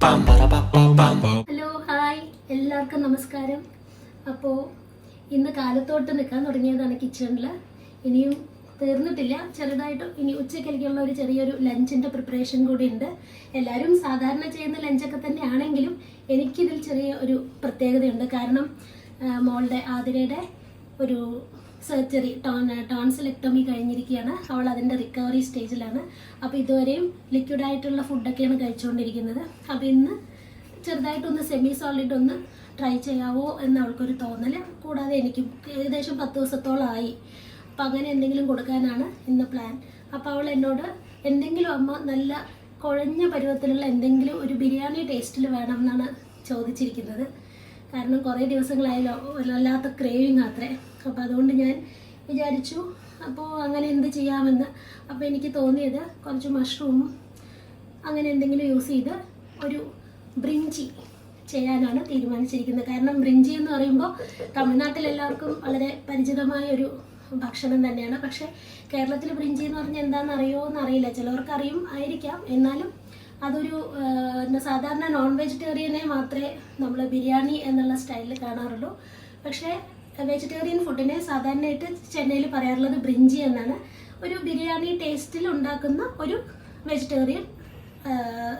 Hello hi എല്ലാവർക്കും നമസ്കാരം. അപ്പോൾ ഇന്ന് കാലത്തോട്ട് നിൽക്കാൻ തുടങ്ങിയതാണ് കിച്ചണിൽ. ഇനിയും തീർന്നിട്ടില്ല, ചെറുതായിട്ട് ഇനി ഉച്ചക്കലേക്കുള്ള ഒരു ചെറിയൊരു ലഞ്ചിൻ്റെ പ്രിപ്പറേഷൻ കൂടി ഉണ്ട്. എല്ലാവരും സാധാരണ ചെയ്യുന്ന ലഞ്ചൊക്കെ തന്നെ ആണെങ്കിലും എനിക്കിതിൽ ചെറിയ ഒരു പ്രത്യേകതയുണ്ട്. കാരണം മോളുടെ ആതിരയുടെ ഒരു സർജറി ടോൺസിലെക്ടോമി കഴിഞ്ഞിരിക്കുകയാണ്. അവൾ അതിൻ്റെ റിക്കവറി സ്റ്റേജിലാണ്. അപ്പോൾ ഇതുവരെയും ലിക്വിഡായിട്ടുള്ള ഫുഡൊക്കെയാണ് കഴിച്ചുകൊണ്ടിരിക്കുന്നത്. അപ്പോൾ ഇന്ന് ചെറുതായിട്ടൊന്ന് സെമി സോളിഡ് ഒന്ന് ട്രൈ ചെയ്യാവോ എന്ന് അവൾക്കൊരു തോന്നൽ. കൂടാതെ എനിക്കും ഏകദേശം 10 ദിവസത്തോളമായി. അപ്പോൾ അങ്ങനെ എന്തെങ്കിലും കൊടുക്കാനാണ് ഇന്ന് പ്ലാൻ. അപ്പോൾ അവൾ എന്നോട് എന്തെങ്കിലും അമ്മ നല്ല കുഴഞ്ഞ പരുവത്തിലുള്ള എന്തെങ്കിലും ഒരു ബിരിയാണി ടേസ്റ്റിൽ വേണം എന്നാണ് ചോദിച്ചിരിക്കുന്നത്. കാരണം കുറേ ദിവസങ്ങളായാലോ വല്ലാത്ത ക്രേവിങ് അത്രേ. അപ്പോൾ അതുകൊണ്ട് ഞാൻ വിചാരിച്ചു അപ്പോൾ അങ്ങനെ എന്ത് ചെയ്യാമെന്ന്. അപ്പോൾ എനിക്ക് തോന്നിയത് കുറച്ച് മഷ്റൂമും അങ്ങനെ എന്തെങ്കിലും യൂസ് ചെയ്ത് ഒരു ബ്രിഞ്ചി ചെയ്യാനാണ് തീരുമാനിച്ചിരിക്കുന്നത്. കാരണം ബ്രിഞ്ചി എന്ന് പറയുമ്പോൾ തമിഴ്നാട്ടിലെല്ലാവർക്കും വളരെ പരിചിതമായ ഒരു ഭക്ഷണം തന്നെയാണ്. പക്ഷേ കേരളത്തിൽ ബ്രിഞ്ചി എന്ന് പറഞ്ഞാൽ എന്താണെന്ന് അറിയുമോ എന്നറിയില്ല. ചിലവർക്ക് അറിയും ആയിരിക്കാം. എന്നാലും അതൊരു സാധാരണ നോൺ വെജിറ്റേറിയനെ മാത്രമേ നമ്മൾ ബിരിയാണി എന്നുള്ള സ്റ്റൈലിൽ കാണാറുള്ളൂ. പക്ഷേ വെജിറ്റേറിയൻ ഫുഡിനെ സാധാരണയായിട്ട് ചെന്നൈയിൽ പറയാറുള്ളത് ബ്രിഞ്ചി എന്നാണ്. ഒരു ബിരിയാണി ടേസ്റ്റിൽ ഉണ്ടാക്കുന്ന ഒരു വെജിറ്റേറിയൻ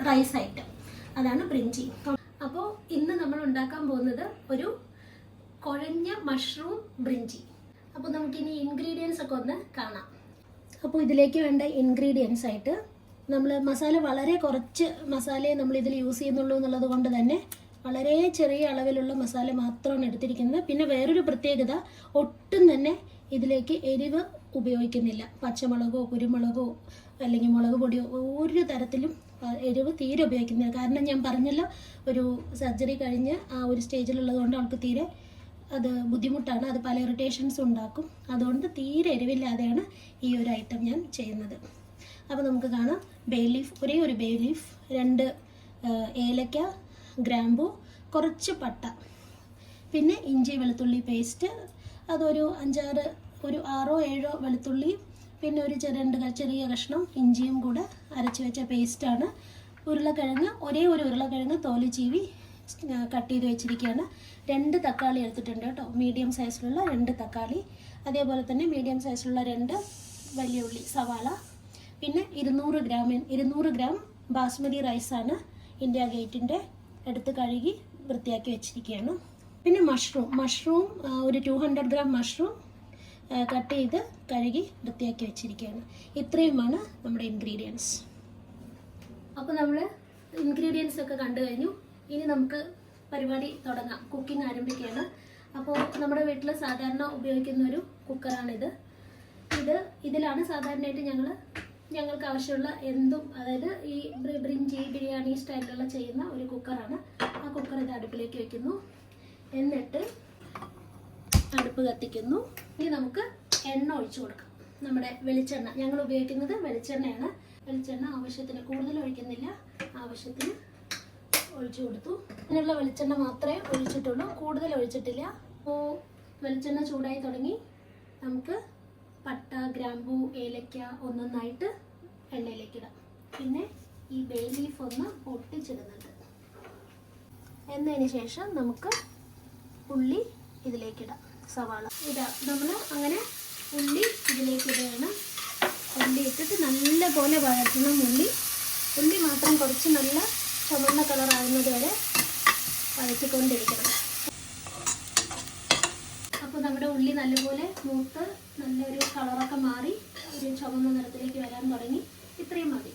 റൈസ് ഐറ്റം, അതാണ് ബ്രിഞ്ചി. അപ്പോൾ ഇന്ന് നമ്മൾ ഉണ്ടാക്കാൻ പോകുന്നത് ഒരു കുഴഞ്ഞ മഷ്റൂം ബ്രിഞ്ചി. അപ്പോൾ നമുക്കിനി ഇൻഗ്രീഡിയൻസ് ഒക്കെ ഒന്ന് കാണാം. അപ്പോൾ ഇതിലേക്ക് വേണ്ട ഇൻഗ്രീഡിയൻസ് ആയിട്ട് നമ്മൾ മസാല വളരെ കുറച്ച് മസാലയെ നമ്മൾ ഇതിൽ യൂസ് ചെയ്യുന്നുള്ളൂ എന്നുള്ളത് കൊണ്ട് തന്നെ വളരെ ചെറിയ അളവിലുള്ള മസാല മാത്രമാണ് എടുത്തിരിക്കുന്നത്. പിന്നെ വേറൊരു പ്രത്യേകത, ഒട്ടും തന്നെ ഇതിലേക്ക് എരിവ് ഉപയോഗിക്കുന്നില്ല. പച്ചമുളകോ കുരുമുളകോ അല്ലെങ്കിൽ മുളക് പൊടിയോ ഒരു തരത്തിലും എരിവ് തീരെ ഉപയോഗിക്കുന്നില്ല. കാരണം ഞാൻ പറഞ്ഞല്ലോ, ഒരു സർജറി കഴിഞ്ഞ് ആ ഒരു സ്റ്റേജിലുള്ളത് കൊണ്ട് അവൾക്ക് തീരെ അത് ബുദ്ധിമുട്ടാണ്. അത് പല ഇറിറ്റേഷൻസും ഉണ്ടാക്കും. അതുകൊണ്ട് തീരെ എരിവില്ലാതെയാണ് ഈ ഒരു ഐറ്റം ഞാൻ ചെയ്യുന്നത്. അപ്പോൾ നമുക്ക് കാണാം, ബേ ലീഫ്, ഒരേ ഒരു ബേ ലീഫ്, 2 ഏലക്ക, ഗ്രാമ്പു, കുറച്ച് പട്ട, പിന്നെ ഇഞ്ചി വെളുത്തുള്ളി പേസ്റ്റ്, അതൊരു 6 7 വെളുത്തുള്ളി, പിന്നെ ഒരു 2 ചെറിയ കഷ്ണം ഇഞ്ചിയും കൂടെ അരച്ച് വെച്ച പേസ്റ്റാണ്. ഉരുളക്കിഴങ്ങ്, ഒരേ ഒരു ഉരുളക്കിഴങ്ങ് തോല് ചീവി കട്ട് ചെയ്ത് വെച്ചിരിക്കുകയാണ്. 2 തക്കാളി എടുത്തിട്ടുണ്ട് കേട്ടോ, മീഡിയം സൈസിലുള്ള 2 തക്കാളി. അതേപോലെ തന്നെ മീഡിയം സൈസിലുള്ള 2 വലിയ ഉള്ളി, സവാള. പിന്നെ 200 ഗ്രാം ബാസ്മതി റൈസാണ് ഇന്ത്യ ഗേറ്റിൻ്റെ, എടുത്ത് കഴുകി വൃത്തിയാക്കി വെച്ചിരിക്കുകയാണ്. പിന്നെ മഷ്റൂം ഒരു 200 ഗ്രാം മഷ്റൂം കട്ട് ചെയ്ത് കഴുകി വൃത്തിയാക്കി വെച്ചിരിക്കുകയാണ്. ഇത്രയുമാണ് നമ്മുടെ ഇൻഗ്രീഡിയൻസ്. അപ്പോൾ നമ്മൾ ഇൻഗ്രീഡിയൻസ് ഒക്കെ കണ്ടു കഴിഞ്ഞു. ഇനി നമുക്ക് പരിപാടി തുടങ്ങാം, കുക്കിംഗ് ആരംഭിക്കുകയാണ്. അപ്പോൾ നമ്മുടെ വീട്ടിൽ സാധാരണ ഉപയോഗിക്കുന്ന ഒരു കുക്കറാണിത്. ഇതിലാണ് സാധാരണയായിട്ട് ഞങ്ങൾക്ക് ആവശ്യമുള്ള എന്തും, അതായത് ഈ ബ്രിഞ്ചി ബിരിയാണി സ്റ്റൈലിലുള്ള ചെയ്യുന്ന ഒരു കുക്കറാണ്. ആ കുക്കർ ഇത് അടുപ്പിലേക്ക് വെക്കുന്നു. എന്നിട്ട് അടുപ്പ് കത്തിക്കുന്നു. ഇനി നമുക്ക് എണ്ണ ഒഴിച്ചു കൊടുക്കാം. നമ്മുടെ വെളിച്ചെണ്ണ, ഞങ്ങൾ ഉപയോഗിക്കുന്നത് വെളിച്ചെണ്ണയാണ്. വെളിച്ചെണ്ണ ആവശ്യത്തിന്, കൂടുതൽ ഒഴിക്കുന്നില്ല, ആവശ്യത്തിന് ഒഴിച്ചു കൊടുത്തു. അതിനുള്ള വെളിച്ചെണ്ണ മാത്രമേ ഒഴിച്ചിട്ടുള്ളൂ, കൂടുതൽ ഒഴിച്ചിട്ടില്ല. അപ്പോൾ വെളിച്ചെണ്ണ ചൂടായി തുടങ്ങി. നമുക്ക് പട്ട, ഗ്രാമ്പൂ, ഏലക്ക ഒന്നൊന്നായിട്ട് എണ്ണയിലേക്ക് ഇടാം. പിന്നെ ഈ ബേ ലീഫ് ഒന്ന് പൊട്ടിച്ചിടുന്നുണ്ട്. എന്നതിന് ശേഷം നമുക്ക് ഉള്ളി ഇതിലേക്കിടാം, സവാള ഇടാം. നമ്മൾ അങ്ങനെ ഉള്ളി ഇതിലേക്ക് ഇടുകയാണ്. ഉള്ളി ഇട്ടിട്ട് നല്ല പോലെ വഴറ്റണം. ഉള്ളി മാത്രം കുറച്ച് നല്ല ചുവന്ന കളറാകുന്നത് വരെ വഴറ്റിക്കൊണ്ടിരിക്കണം. അപ്പോൾ നമ്മുടെ ഉള്ളി നല്ലപോലെ മൂത്ത് നല്ലൊരു കളറൊക്കെ മാറി ഒരു ചുവന്ന നിറത്തിലേക്ക് വരാൻ തുടങ്ങി. ഇത്രയും മതി.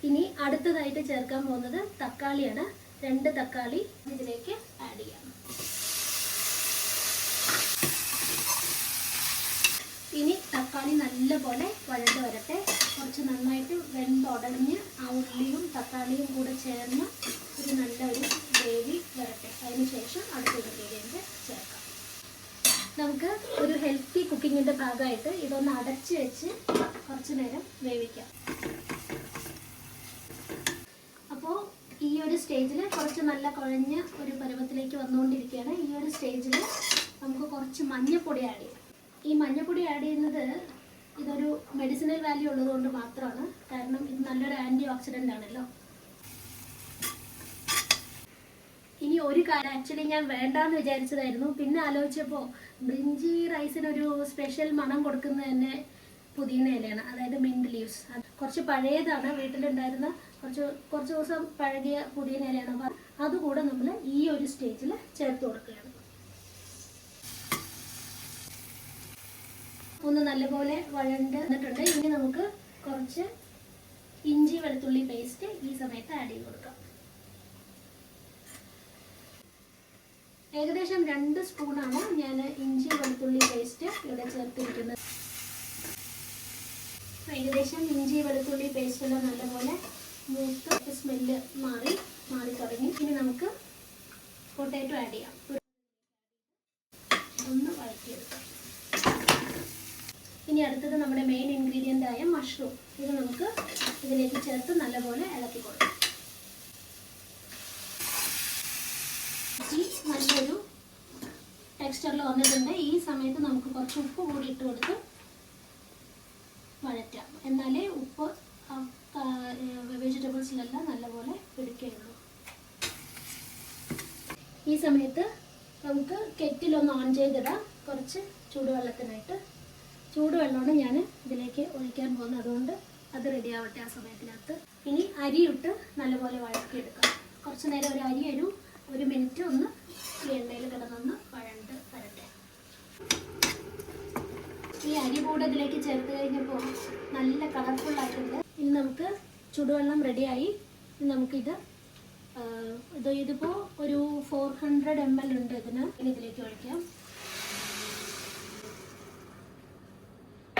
ഇനി അടുത്തതായിട്ട് ചേർക്കാൻ പോകുന്നത് തക്കാളിയാണ്. 2 തക്കാളി ഇതിലേക്ക് ആഡ് ചെയ്യാം. ഇനി തക്കാളി നല്ലപോലെ വഴണ്ട് വരട്ടെ. കുറച്ച് നന്നായിട്ട് വെന്തുടഞ്ഞ് ആ ഉള്ളിയും തക്കാളിയും കൂടെ ചേർന്ന് ഒരു നല്ലൊരു ഗ്രേവി വരട്ടെ. അതിനുശേഷം അടുത്ത ഇൻഗ്രീഡിയൻറ്റ് ചേർക്കാം. നമുക്ക് ഒരു ഹെൽത്തി കുക്കിങ്ങിൻ്റെ ഭാഗമായിട്ട് ഇതൊന്ന് അടച്ച് വെച്ച് കുറച്ച് നേരം വേവിക്കാം. അപ്പോൾ ഈ ഒരു സ്റ്റേജിൽ കുറച്ച് നല്ല കുഴഞ്ഞ ഒരു പരുവത്തിലേക്ക് വന്നുകൊണ്ടിരിക്കുകയാണ്. ഈ ഒരു സ്റ്റേജിൽ നമുക്ക് കുറച്ച് മഞ്ഞൾപ്പൊടി ആഡ് ചെയ്യാം. ഈ മഞ്ഞൾപ്പൊടി ആഡ് ചെയ്യുന്നത് ഇതൊരു മെഡിസിനൽ വാല്യൂ ഉള്ളതുകൊണ്ട് മാത്രമാണ്. കാരണം ഇത് നല്ലൊരു ആൻറ്റി ഓക്സിഡൻ്റ് ആണല്ലോ. ഇനി ഒരു കാര്യം ആക്ച്വലി ഞാൻ വേണ്ടാന്ന് വിചാരിച്ചതായിരുന്നു. പിന്നെ ആലോചിച്ചപ്പോൾ ബ്രിഞ്ചി റൈസിനൊരു സ്പെഷ്യൽ മണം കൊടുക്കുന്നത് തന്നെ പുതിന ഇലയാണ്, അതായത് മിന്റ് ലീവ്സ്. കുറച്ച് പഴയതാണ്, വീട്ടിലുണ്ടായിരുന്ന കുറച്ച് ദിവസം പഴകിയ പുതിന ഇലയാണ്. അപ്പോൾ അതുകൂടെ നമ്മൾ ഈ ഒരു സ്റ്റേജിൽ ചേർത്ത് കൊടുക്കുകയാണ്. ഒന്ന് നല്ലപോലെ വഴണ്ട് വന്നിട്ടുണ്ട്. ഇനി നമുക്ക് കുറച്ച് ഇഞ്ചി വെളുത്തുള്ളി പേസ്റ്റ് ഈ സമയത്ത് ആഡ് ചെയ്ത് കൊടുക്കാം. ഏകദേശം 2 സ്പൂണാണ് ഞാൻ ഇഞ്ചി വെളുത്തുള്ളി പേസ്റ്റ് ഇവിടെ ചേർത്തിരിക്കുന്നത്. ഏകദേശം ഇഞ്ചി വെളുത്തുള്ളി പേസ്റ്റ് എല്ലാം നല്ലപോലെ മൂത്ത് സ്മെല്ല് മാറി തുടങ്ങി. ഇനി നമുക്ക് പൊട്ടാറ്റോ ആഡ് ചെയ്യാം. ഒന്ന് വഴറ്റിയെടുക്കാം. ഇനി അടുത്തത് നമ്മുടെ മെയിൻ ഇൻഗ്രീഡിയൻ്റ് ആയ മഷ്റൂം. ഇത് നമുക്ക് ഇതിലേക്ക് ചേർത്ത് നല്ലപോലെ ഇളക്കി കൊടുക്കാം. നല്ലൊരു ടെക്സ്ചറിൽ വന്നിട്ടുണ്ട്. ഈ സമയത്ത് നമുക്ക് കുറച്ച് ഉപ്പ് കൂടി ഇട്ട് കൊടുത്ത് വഴറ്റാം. എന്നാലേ ഉപ്പ് വെജിറ്റബിൾസിലെല്ലാം നല്ലപോലെ പിടിക്കുകയുള്ളൂ. ഈ സമയത്ത് നമുക്ക് കെറ്റിലൊന്ന് ഓൺ ചെയ്തിടാം, കുറച്ച് ചൂടുവെള്ളത്തിനായിട്ട്. ചൂടുവെള്ളമാണ് ഞാൻ ഇതിലേക്ക് ഒഴിക്കാൻ പോകുന്നത്, അതുകൊണ്ട് അത് റെഡി ആവട്ടെ ആ സമയത്തിനകത്ത്. ഇനി അരിയിട്ട് നല്ലപോലെ വഴറ്റിയെടുക്കാം. കുറച്ച് നേരം ഒരു 1 മിനിറ്റ് ഒന്ന് ഈ എണ്ണയിൽ കിടന്നൊന്ന് വരട്ടെ. ഈ അരി കൂടെ ഇതിലേക്ക് ചേർത്ത് കഴിഞ്ഞപ്പോൾ നല്ല കളർഫുള്ളായിട്ടുണ്ട്. ഇനി നമുക്ക് ചൂടുവെള്ളം റെഡിയായി. ഇനി നമുക്കിത് ഇതിപ്പോൾ ഒരു 400 ml ഉണ്ട് ഇതിന്. ഇനി ഇതിലേക്ക് ഒഴിക്കാം.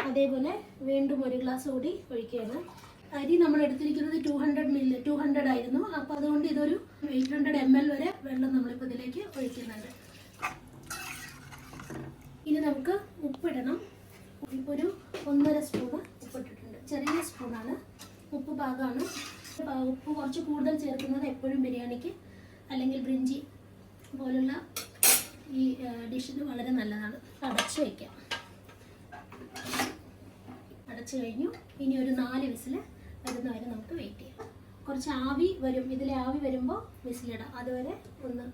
അതേപോലെ വീണ്ടും 1 ഗ്ലാസ് കൂടി ഒഴിക്കുകയാണ്. അരി നമ്മൾ എടുത്തിരിക്കുന്നത് 200 ആയിരുന്നു. അപ്പോൾ അതുകൊണ്ട് ഇതൊരു 800 ml വരെ വെള്ളം നമ്മളിപ്പോൾ ഇതിലേക്ക് ഒഴിക്കുന്നുണ്ട്. ഇനി നമുക്ക് ഉപ്പിടണം. ഇപ്പോൾ ഒരു 1.5 സ്പൂണ് ഉപ്പിട്ടിട്ടുണ്ട്. ചെറിയ സ്പൂണാണ്, ഉപ്പ് പാകമാണ്. ഉപ്പ് കുറച്ച് കൂടുതൽ ചേർക്കുന്നത് എപ്പോഴും ബിരിയാണിക്ക് അല്ലെങ്കിൽ ബ്രിഞ്ചി പോലുള്ള ഈ ഡിഷിന് വളരെ നല്ലതാണ്. അടച്ച് വയ്ക്കാം. അടച്ചു കഴിഞ്ഞു. ഇനി ഒരു 4 വിസിൽ വരുന്നവരെ നമുക്ക് വെയിറ്റ് ചെയ്യാം. കുറച്ച് ആവി വരും, ഇതിലെ ആവി വരുമ്പോൾ വിസിലിടാം. അതുവരെ ഒന്ന്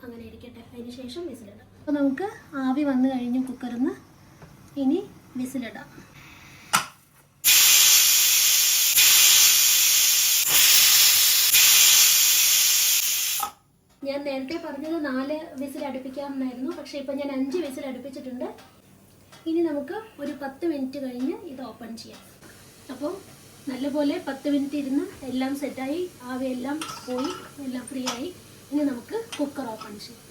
അങ്ങനെ ഇരിക്കട്ടെ, അതിന് ശേഷം വിസിലിടാം. അപ്പോൾ നമുക്ക് ആവി വന്നു കഴിഞ്ഞു കുക്കറിൽ നിന്ന്. ഇനി വിസിലിടാം. ഞാൻ നേരത്തെ പറഞ്ഞത് 4 വിസിൽ അടുപ്പിക്കാമെന്നായിരുന്നു, പക്ഷേ ഇപ്പോൾ ഞാൻ 5 വിസിൽ അടുപ്പിച്ചിട്ടുണ്ട്. ഇനി നമുക്ക് ഒരു 10 മിനിറ്റ് കഴിഞ്ഞ് ഇത് ഓപ്പൺ ചെയ്യാം. അപ്പോൾ നല്ലപോലെ 10 മിനിറ്റ് ഇരുന്ന് എല്ലാം സെറ്റായി, ആവിയെല്ലാം പോയി, എല്ലാം ഫ്രീ ആയി. ഇനി നമുക്ക് കുക്കർ ഓപ്പൺ ചെയ്യാം.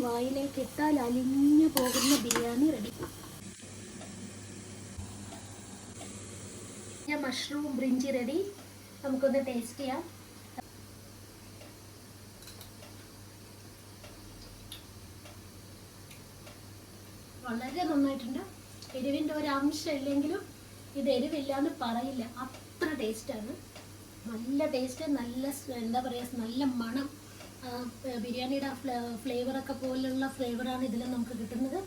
വായിലേക്ക് ഇട്ടാൽ അലിഞ്ഞു പോകുന്ന biryani ready. Mushroom Brinchi ready. നമുക്കൊന്ന് ടേസ്റ്റ് ചെയ്യാം. വളരെ നന്നായിട്ടുണ്ട്. എരിവിൻ്റെ ഒരു അംശം ഇല്ലെങ്കിലും ഇത് എരിവില്ലാന്ന് പറയില്ല, അത്ര ടേസ്റ്റാണ്. നല്ല ടേസ്റ്റ്, നല്ല എന്താ പറയുക, നല്ല മണം. ബിരിയാണിയുടെ ഫ്ലേവറൊക്കെ പോലുള്ള ഫ്ലേവറാണ് ഇതിൽ നമുക്ക് കിട്ടുന്നത്.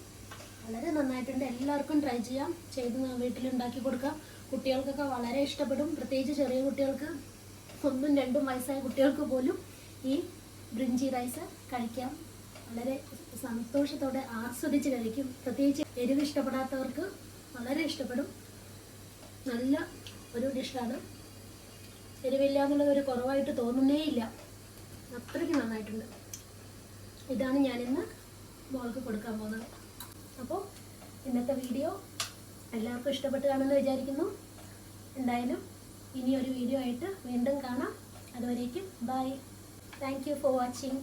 വളരെ നന്നായിട്ടുണ്ട്. എല്ലാവർക്കും ട്രൈ ചെയ്യാം, ചെയ്ത് വീട്ടിലുണ്ടാക്കി കൊടുക്കാം. കുട്ടികൾക്കൊക്കെ വളരെ ഇഷ്ടപ്പെടും. പ്രത്യേകിച്ച് ചെറിയ കുട്ടികൾക്ക്, 1ഉം 2ഉം വയസ്സായ കുട്ടികൾക്ക് പോലും ഈ ബ്രിഞ്ചി റൈസ് കഴിക്കാം. വളരെ സന്തോഷത്തോടെ ആസ്വദിച്ച് കഴിക്കും. പ്രത്യേകിച്ച് എരിവ് ഇഷ്ടപ്പെടാത്തവർക്ക് വളരെ ഇഷ്ടപ്പെടും. നല്ല ഒരു ഡിഷാണ്. എരിവില്ല എന്നുള്ളത് ഒരു കുറവായിട്ട് തോന്നുന്നേയില്ല, അത്രയ്ക്ക് നന്നായിട്ടുണ്ട്. ഇതാണ് ഞാനിന്ന് മോൾക്ക് കൊടുക്കാൻ പോകുന്നത്. അപ്പോൾ ഇന്നത്തെ വീഡിയോ എല്ലാവർക്കും ഇഷ്ടപ്പെട്ട് കാണുമെന്ന് വിചാരിക്കുന്നു. എന്തായാലും ഇനിയൊരു വീഡിയോ ആയിട്ട് വീണ്ടും കാണാം. അതുവരേക്കും bye. Thank you for watching.